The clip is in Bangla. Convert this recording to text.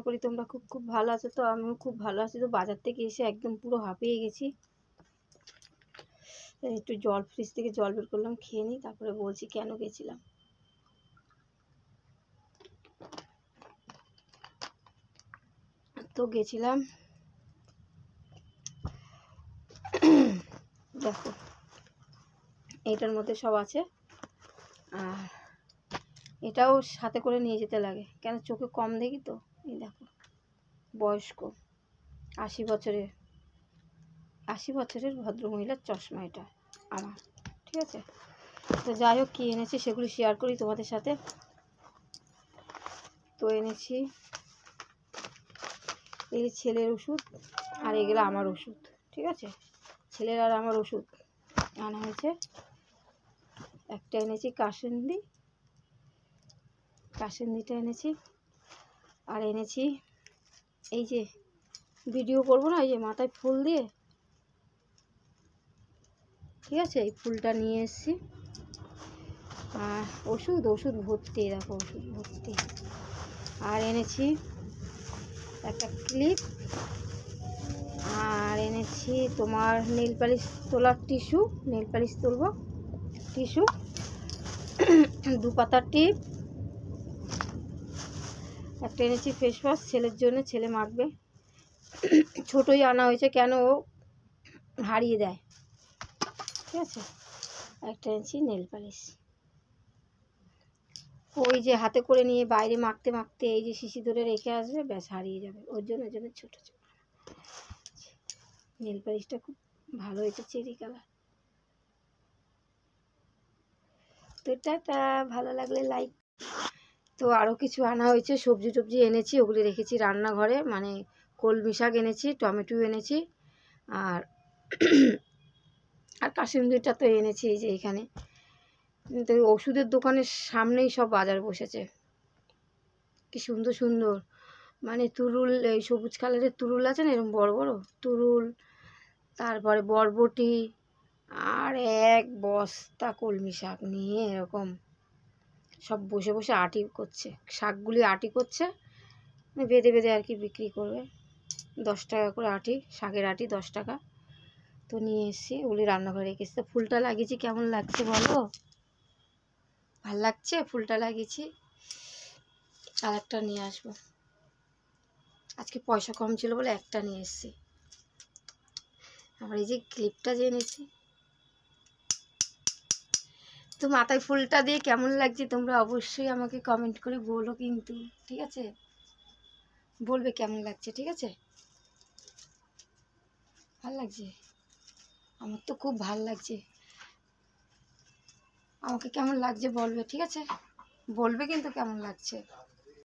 করি তোমরা খুব খুব ভালো আছো। তো আমিও খুব ভালো আছি। তো বাজার থেকে এসে একদম পুরো হাঁপিয়ে গেছি। একটু জল, ফ্রিজ থেকে জল বের করলাম, খেয়ে নিই, তারপরে বলছি কেন গেছিলাম। তো গেছিলাম, দেখো এইটার মধ্যে সব আছে। আর এটাও সাথে করে নিয়ে যেতে লাগে, কেন চোখে কম দেখি তো। এই দেখো, বয়স্ক 80 বছরের ভদ্রমহিলার চশমা এটা আমার, ঠিক আছে। তো যাই হোক, কী এনেছি সেগুলি শেয়ার করি তোমাদের সাথে। তো এনেছি এই ছেলের ওষুধ, আর এগুলো আমার ওষুধ, ঠিক আছে। ছেলের আর আমার ওষুধ আনা হয়েছে। একটা এনেছি কাসুন্দিটা এনেছি। আর এনেছি এই যে ভিডিও করবো না, এই যে মাথায় ফুল দিয়ে, ঠিক আছে, এই ফুলটা নিয়ে এসেছি। আর ওষুধ ভর্তি, দেখো ওষুধ ভর্তি। আর এনেছি একটা ক্লিপ, আর এনেছি তোমার নেল পালিশ তোলার টিস্যু, নেল পালিশ তুলবো টিস্যু, 2 পাতার টিপ। একটা এনেছি ফেস ওয়াশ ছেলের জন্য, ছেলে মাখবে। ছোটোই আনা হয়েছে, কেন ও হারিয়ে দেয়, ঠিক আছে। একটা এনেছি নেল পালিশ, ওই যে হাতে করে নিয়ে বাইরে মাখতে মাখতে এই যে শিশি ধরে রেখে আসবে, ব্যাস হারিয়ে যাবে, ওর জন্য ছোটো ছোটো। নেল পালিশটা খুব ভালো হয়েছে, চেরি কালার। তো টাটা, ভালো লাগলে লাইক। তো আরও কিছু আনা হয়েছে, সবজি টবজি এনেছি, ওগুলি রেখেছি রান্নাঘরে। মানে কলমি শাক এনেছি, টমেটো এনেছি, আর আর কাসুন্দিটা তো এনেছি এই যে এখানে। তো ওষুধের দোকানের সামনেই সব বাজার বসেছে, কি সুন্দর সুন্দর। মানে তুরুল, এই সবুজ কালারের তুরুল আছে না, এরকম বড় বড় তুরুল, তারপরে বরবটি, আর এক বস্তা কলমি শাক নিয়ে এরকম সব বসে বসে আটি করছে, শাকগুলি আটি করছে, বেঁধে বেঁধে আর কি বিক্রি করবে। 10 টাকা করে আটি, শাকের আটি 10 টাকা। তো নিয়ে এসেছি, ওগুলি রান্নাঘরে রেখে এসেছি। ফুলটা লাগিয়েছি, কেমন লাগছে বলো? ভাল লাগছে, ফুলটা লাগিয়েছি। আর একটা নিয়ে আসবো, আজকে পয়সা কম ছিল বলে একটা নিয়ে এসেছি। আবার এই যে ক্লিপটা যে এনেছি। তো মাথায় ফুলটা দিয়ে কেমন লাগছে তোমরা অবশ্যই আমাকে কমেন্ট করে বলো কিন্তু, ঠিক আছে, বলবে কেমন লাগছে, ঠিক আছে। ভাল লাগছে, আমার তো খুব ভাল লাগছে। আমাকে কেমন লাগছে বলবে, ঠিক আছে, বলবে কিন্তু কেমন লাগছে।